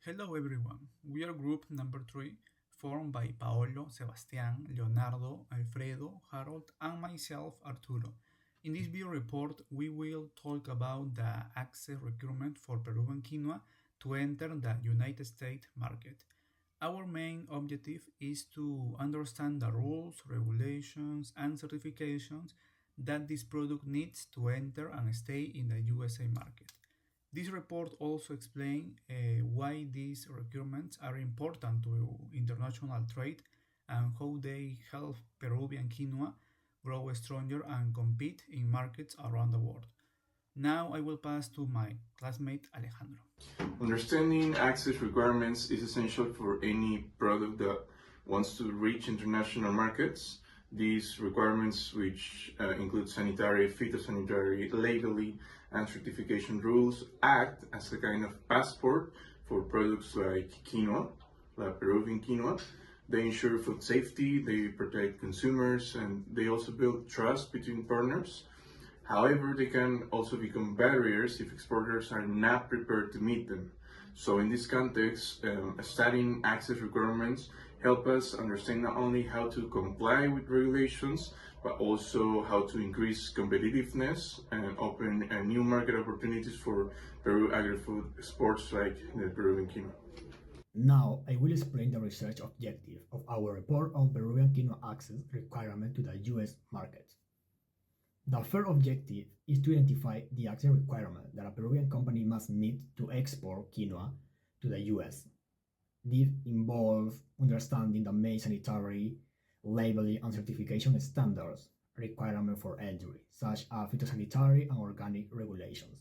Hello everyone, we are group number 3, formed by Paolo, Sebastián, Leonardo, Alfredo, Harold, and myself, Arturo. In this video report, we will talk about the access requirement for Peruvian quinoa to enter the United States market. Our main objective is to understand the rules, regulations, and certifications that this product needs to enter and stay in the USA market. This report also explains why these requirements are important to international trade and how they help Peruvian quinoa grow stronger and compete in markets around the world. Now I will pass to my classmate Alejandro. Understanding access requirements is essential for any product that wants to reach international markets. These requirements, which include sanitary, phytosanitary, labeling, and certification rules, act as a kind of passport for products like quinoa, like Peruvian quinoa. They ensure food safety, they protect consumers, and they also build trust between partners. However, they can also become barriers if exporters are not prepared to meet them. So in this context, studying access requirements help us understand not only how to comply with regulations, but also how to increase competitiveness and open new market opportunities for Peru agri-food exports like the Peruvian quinoa. Now, I will explain the research objective of our report on Peruvian quinoa access requirement to the US market. The first objective is to identify the access requirement that a Peruvian company must meet to export quinoa to the US. This involves understanding the main sanitary, labeling, and certification standards requirements for entry, such as phytosanitary and organic regulations.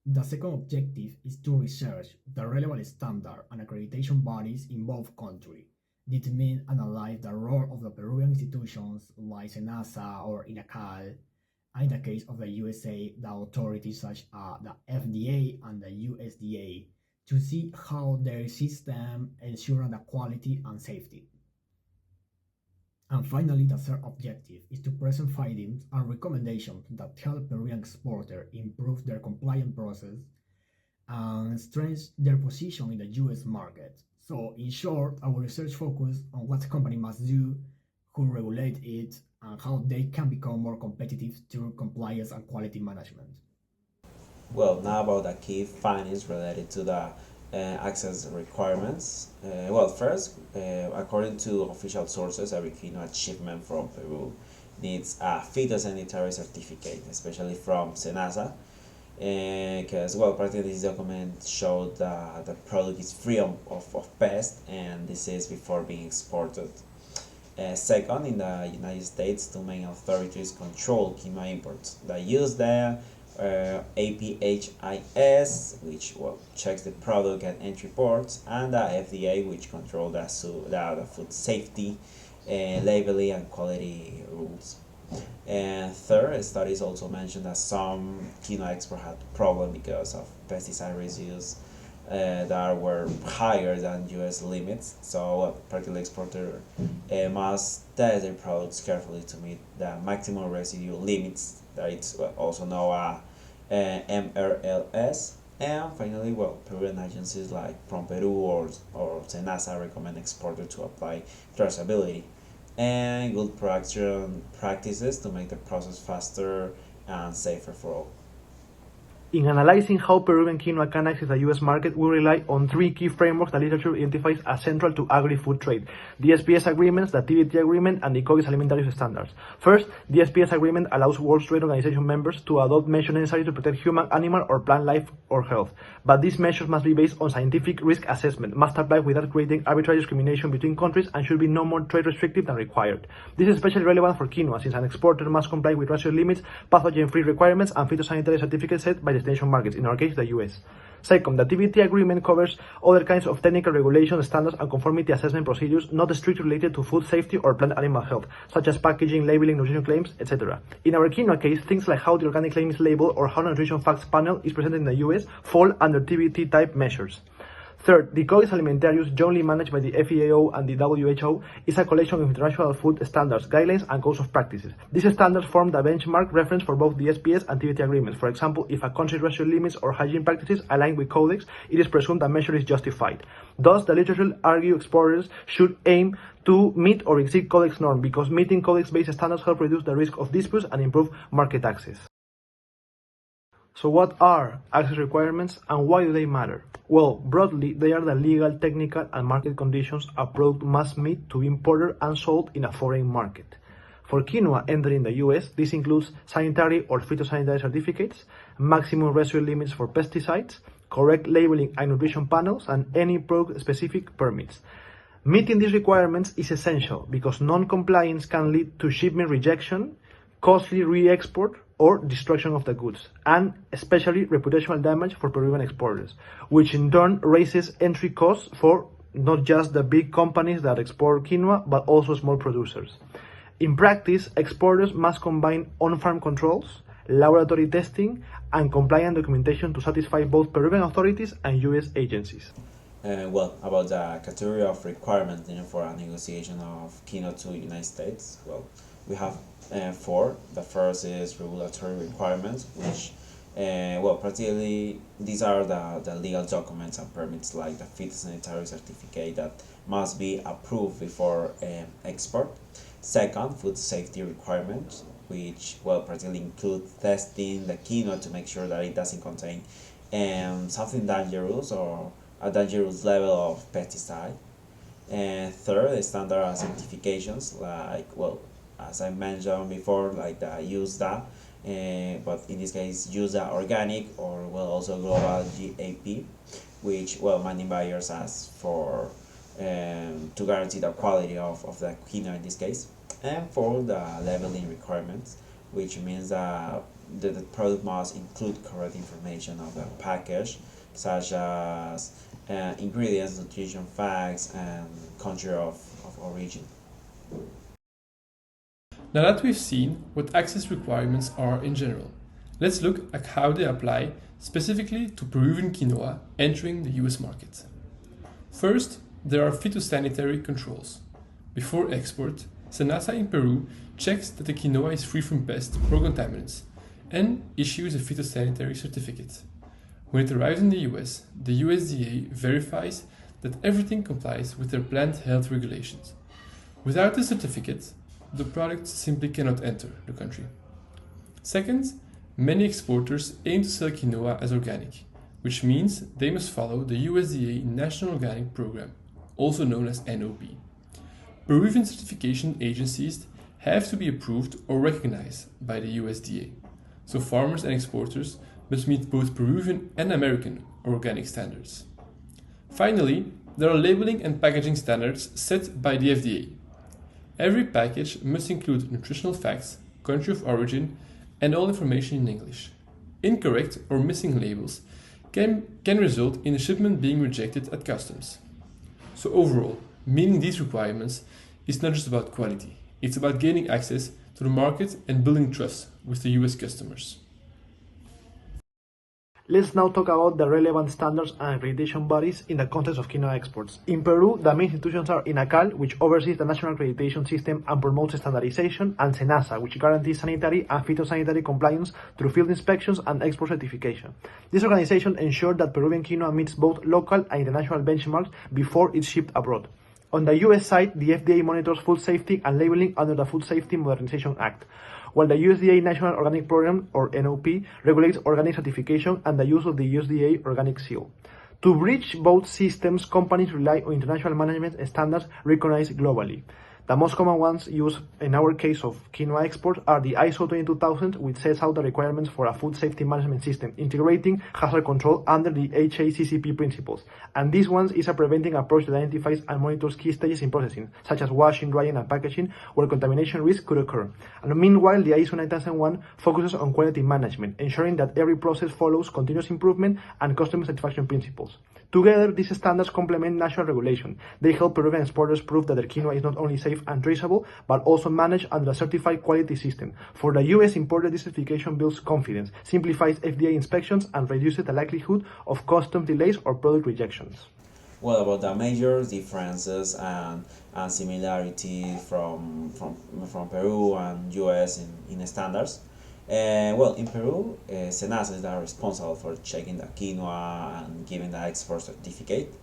The second objective is to research the relevant standard and accreditation bodies in both countries. This means analyze the role of the Peruvian institutions like SENASA or INACAL, and in the case of the USA, the authorities such as the FDA and the USDA, to see how their system ensures the quality and safety. And finally, the third objective is to present findings and recommendations that help Peruvian exporters improve their compliance process and strengthen their position in the US market. So, in short, our research focuses on what the company must do, who regulate it, and how they can become more competitive through compliance and quality management. Well, now about the key findings related to the access requirements. First, according to official sources, every quinoa shipment from Peru needs a phytosanitary certificate, especially from SENASA, because practically this document showed that the product is free of pests and disease before being exported. Second, in the United States, two main authorities control quinoa imports. They use the APHIS, which checks the product at entry ports, and the FDA, which controls the food safety, labeling, and quality rules. And third, studies also mentioned that some quinoa exports had problems because of pesticide residues that were higher than US limits. So practically exporter must test their products carefully to meet the maximum residue limits, that it's also known as MRLS. And finally, Peruvian agencies like Peru or SENASA recommend exporters to apply traceability and good production practices to make the process faster and safer for all. In analyzing how Peruvian quinoa can access the US market, we rely on three key frameworks that literature identifies as central to agri-food trade: the SPS agreements, the TBT agreement, and the Códice Alimentarios standards. First, the SPS agreement allows World Trade Organization members to adopt measures necessary to protect human, animal, or plant life or health. But these measures must be based on scientific risk assessment, must apply without creating arbitrary discrimination between countries, and should be no more trade restrictive than required. This is especially relevant for quinoa, since an exporter must comply with ratio limits, pathogen-free requirements, and phytosanitary certificates set by destination markets, in our case the US. Second, the TBT agreement covers other kinds of technical regulations, standards, and conformity assessment procedures not strictly related to food safety or plant animal health, such as packaging, labeling, nutrition claims, etc. In our quinoa case, things like how the organic claim is labeled or how nutrition facts panel is presented in the US fall under TBT type measures. Third, the Codex Alimentarius, jointly managed by the FAO and the WHO, is a collection of international food standards, guidelines, and codes of practices. These standards form the benchmark reference for both the SPS and TBT agreements. For example, if a country's racial limits or hygiene practices align with Codex, it is presumed that measure is justified. Thus, the literature argues exporters should aim to meet or exceed Codex norm, because meeting Codex-based standards help reduce the risk of disputes and improve market access. So what are access requirements and why do they matter? Well, broadly, they are the legal, technical, and market conditions a product must meet to be imported and sold in a foreign market. For quinoa entering the US, this includes sanitary or phytosanitary certificates, maximum residue limits for pesticides, correct labeling and nutrition panels, and any product-specific permits. Meeting these requirements is essential because non-compliance can lead to shipment rejection, costly re-export, or destruction of the goods, and especially reputational damage for Peruvian exporters, which in turn raises entry costs for not just the big companies that export quinoa, but also small producers. In practice, exporters must combine on-farm controls, laboratory testing, and compliant documentation to satisfy both Peruvian authorities and US agencies. Well, about the category of requirements for a negotiation of quinoa to United States, well, we have four. The first is regulatory requirements, which, practically these are the legal documents and permits like the phytosanitary certificate that must be approved before export. Second, food safety requirements, which, practically include testing the quinoa to make sure that it doesn't contain something dangerous or a dangerous level of pesticide. And third, standard certifications like, as I mentioned before, like the USDA, but in this case USDA organic, or also global GAP, which many buyers ask for to guarantee the quality of the quinoa in this case. And for the labeling requirements, which means that the product must include correct information of the package, such as ingredients, nutrition facts, and country of origin. Now that we've seen what access requirements are in general, let's look at how they apply specifically to Peruvian quinoa entering the US market. First, there are phytosanitary controls. Before export, SENASA in Peru checks that the quinoa is free from pests or contaminants and issues a phytosanitary certificate. When it arrives in the US, the USDA verifies that everything complies with their plant health regulations. Without the certificate, the product simply cannot enter the country. Second, many exporters aim to sell quinoa as organic, which means they must follow the USDA National Organic Program, also known as NOP. Peruvian certification agencies have to be approved or recognized by the USDA, so farmers and exporters must meet both Peruvian and American organic standards. Finally, there are labeling and packaging standards set by the FDA. Every package must include nutritional facts, country of origin, and all information in English. Incorrect or missing labels can result in a shipment being rejected at customs. So overall, meeting these requirements is not just about quality, it's about gaining access to the market and building trust with the US customers. Let's now talk about the relevant standards and accreditation bodies in the context of quinoa exports. In Peru, the main institutions are INACAL, which oversees the national accreditation system and promotes standardization, and SENASA, which guarantees sanitary and phytosanitary compliance through field inspections and export certification. This organization ensures that Peruvian quinoa meets both local and international benchmarks before it's shipped abroad. On the US side, the FDA monitors food safety and labeling under the Food Safety Modernization Act, while the USDA National Organic Program, or NOP, regulates organic certification and the use of the USDA Organic Seal. To bridge both systems, companies rely on international management standards recognized globally. The most common ones used in our case of quinoa exports are the ISO 22000, which sets out the requirements for a food safety management system, integrating hazard control under the HACCP principles. And this one is a preventing approach that identifies and monitors key stages in processing, such as washing, drying, and packaging, where contamination risk could occur. And meanwhile, the ISO 9001 focuses on quality management, ensuring that every process follows continuous improvement and customer satisfaction principles. Together, these standards complement national regulation. They help Peruvian exporters prove that their quinoa is not only safe and traceable, but also managed under a certified quality system. For the US importer, this certification builds confidence, simplifies FDA inspections, and reduces the likelihood of customs delays or product rejections. Well, about the major differences and similarities from Peru and US in standards. Well, in Peru, SENASA is responsible for checking the quinoa and giving the export certificate.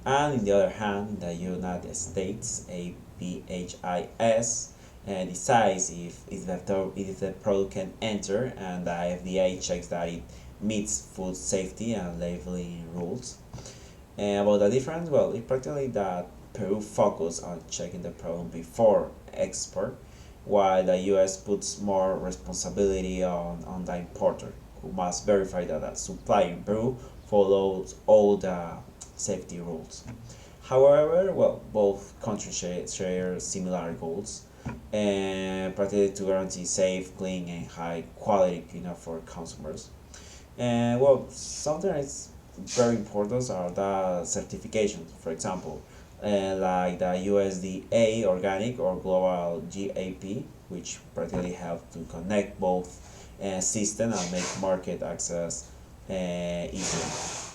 And on the other hand, in the United States, APHIS decides if the product can enter, and the FDA checks that it meets food safety and labeling rules. About the difference, well, it's practically that Peru focus on checking the problem before export, while the US puts more responsibility on the importer, who must verify that the supplier in Peru follows all the safety rules. However, well, both countries share similar goals, and practically to guarantee safe, clean, and high quality quinoa for consumers. And well, something that's very important are the certifications. For example, like the USDA Organic or Global GAP, which practically help to connect both systems and make market access easier.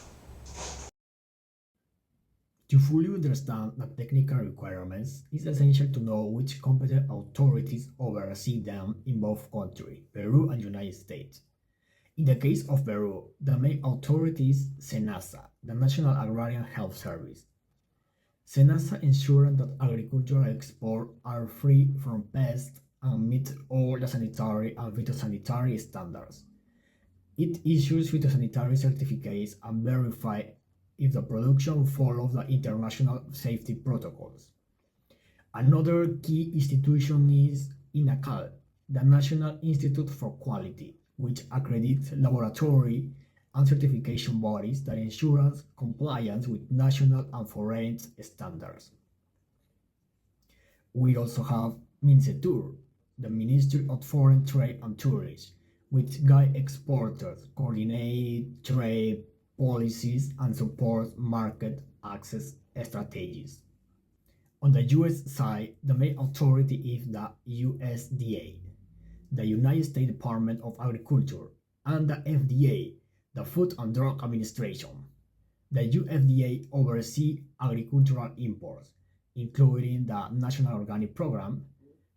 To fully understand the technical requirements, it's essential to know which competent authorities oversee them in both countries, Peru and United States. In the case of Peru, the main authority is SENASA, the National Agrarian Health Service. SENASA ensures that agricultural exports are free from pests and meet all the sanitary and phytosanitary standards. It issues phytosanitary certificates and verifies if the production follows the international safety protocols. Another key institution is INACAL, the National Institute for Quality, which accredits laboratory and certification bodies that ensure compliance with national and foreign standards. We also have MINCETUR, the Ministry of Foreign Trade and Tourism, which guide exporters, coordinate trade policies, and support market access strategies. On the US side, the main authority is the USDA, the United States Department of Agriculture, and the FDA, the Food and Drug Administration. The USDA oversees agricultural imports, including the National Organic Program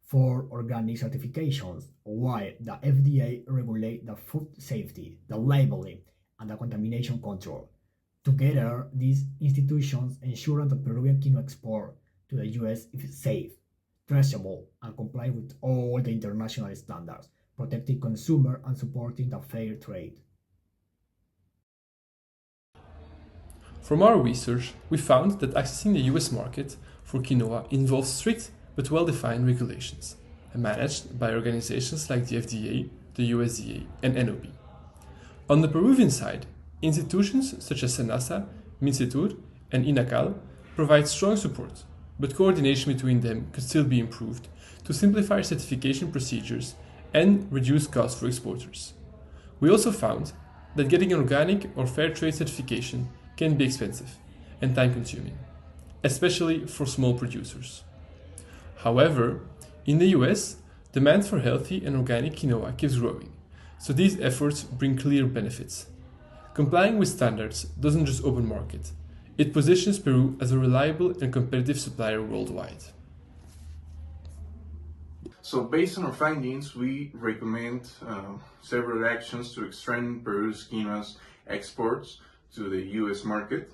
for organic certifications, while the FDA regulates the food safety, the labeling, and the contamination control. Together, these institutions ensure that Peruvian quinoa export to the US is safe, traceable, and comply with all the international standards, protecting consumers and supporting the fair trade. From our research, we found that accessing the US market for quinoa involves strict but well-defined regulations, and managed by organizations like the FDA, the USDA, and NOB. On the Peruvian side, institutions such as SENASA, MINCETUR, and INACAL provide strong support, but coordination between them could still be improved to simplify certification procedures and reduce costs for exporters. We also found that getting an organic or fair trade certification can be expensive and time-consuming, especially for small producers. However, in the US, demand for healthy and organic quinoa keeps growing, so these efforts bring clear benefits. Complying with standards doesn't just open market, it positions Peru as a reliable and competitive supplier worldwide. So based on our findings, we recommend several actions to strengthen Peru's quinoa's exports to the US market.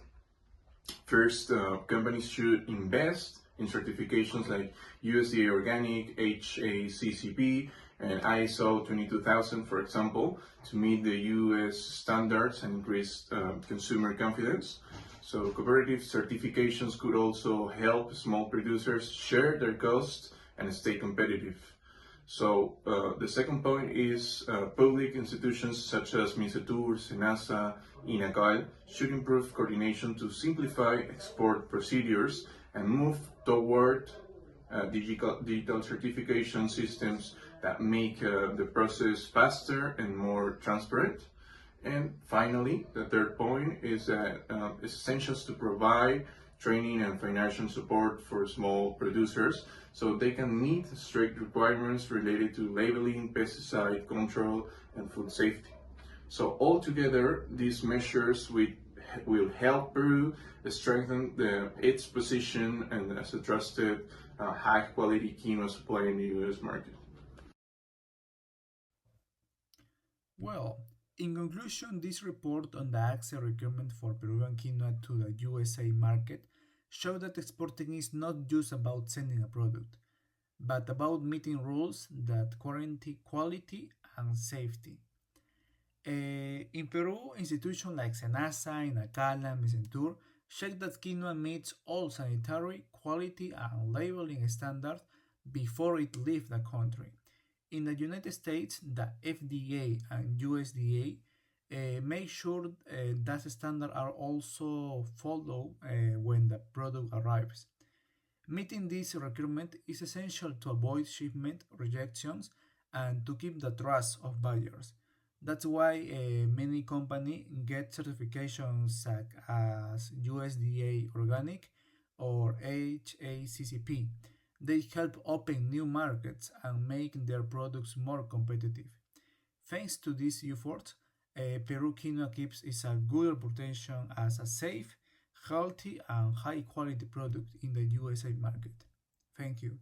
First, companies should invest in certifications like USDA Organic, HACCP, and ISO 22000, for example, to meet the US standards and increase consumer confidence. So cooperative certifications could also help small producers share their costs and stay competitive. So the second point is public institutions such as MINCETUR, SENASA, INACAL should improve coordination to simplify export procedures and move toward digital certification systems that make the process faster and more transparent. And finally, the third point is that it's essential to provide training and financial support for small producers so they can meet strict requirements related to labeling, pesticide control, and food safety. So altogether, these measures will will help Peru strengthen its position and as a trusted, high quality quinoa supplier in the U.S. market. Well, in conclusion, this report on the access requirement for Peruvian quinoa to the USA market showed that exporting is not just about sending a product, but about meeting rules that guarantee quality and safety. In Peru, institutions like SENASA, INACALA, and Micentur check that quinoa meets all sanitary, quality, and labeling standards before it leaves the country. In the United States, the FDA and USDA make sure that standards are also followed when the product arrives. Meeting this requirement is essential to avoid shipment rejections and to keep the trust of buyers. That's why many companies get certifications as USDA Organic or HACCP. They help open new markets and make their products more competitive. Thanks to these efforts, Peru quinoa keeps its a good reputation as a safe, healthy, and high quality product in the USA market. Thank you.